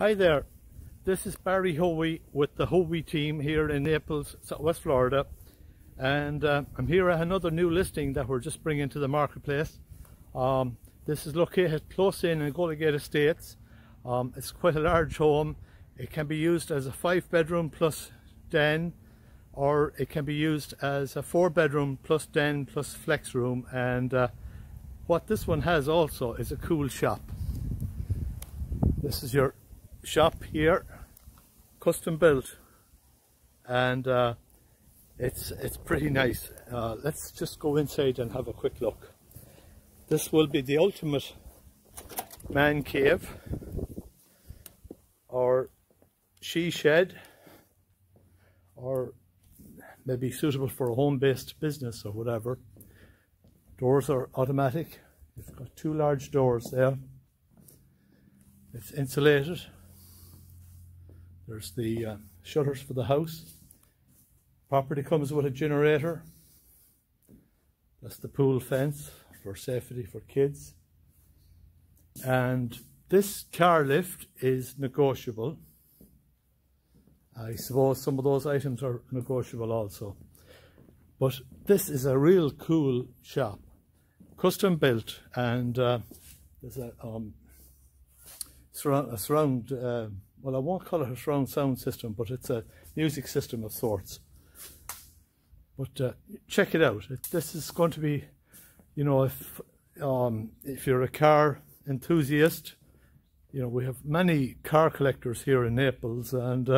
Hi there, this is Barry Hoey with the Hoey Team here in Naples, West Florida, and I'm here at another new listing that we're just bringing to the marketplace. This is located close in Golden Gate Estates. It's quite a large home. It can be used as a 5-bedroom plus den, or it can be used as a 4-bedroom plus den plus flex room, and what this one has also is a cool shop. This is your shop here, custom built, and it's pretty nice. Let's just go inside and have a quick look. This will be the ultimate man cave or she shed, or maybe suitable for a home-based business or whatever. Doors are automatic. It's got 2 large doors there. It's insulated. There's the shutters for the house. Property comes with a generator. That's the pool fence for safety for kids. And this car lift is negotiable. I suppose some of those items are negotiable also. But this is a real cool shop. Custom built, and there's a surround, well, I won't call it a surround sound system, but it's a music system of sorts. But check it out. This is going to be, you know, if you're a car enthusiast, you know, we have many car collectors here in Naples, and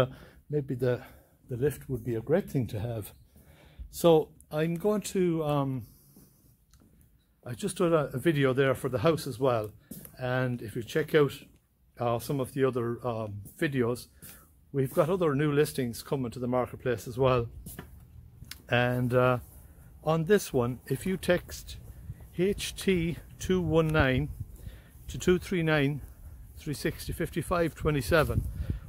maybe the lift would be a great thing to have. So I'm going to, I just did a video there for the house as well, and if you check out some of the other videos, we've got other new listings coming to the marketplace as well. And on this one, if you text HT219 to 239 360 5527,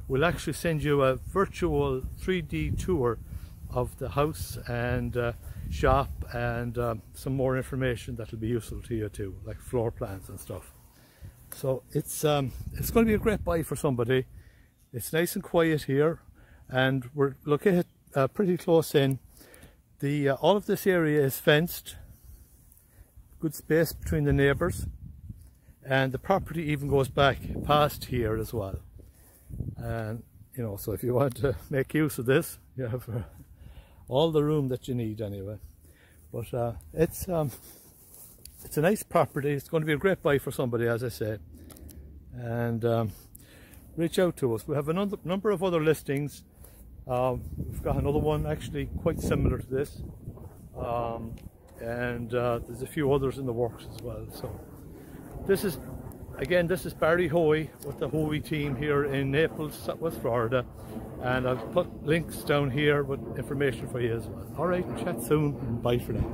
we'll actually send you a virtual 3D tour of the house and shop, and some more information that will be useful to you too, like floor plans and stuff. So it's going to be a great buy for somebody. It's nice and quiet here, and we're located pretty close in. All of this area is fenced, good space between the neighbours, and the property even goes back past here as well. And you know, so if you want to make use of this, you have all the room that you need anyway. But it's a nice property. It's going to be a great buy for somebody, as I say. And reach out to us. We have a number of other listings. We've got another one actually quite similar to this, and there's a few others in the works as well. So this is Barry Hoey with the Hoey Team here in Naples, West Florida, and I'll put links down here with information for you as well. All right, chat soon, and bye for now.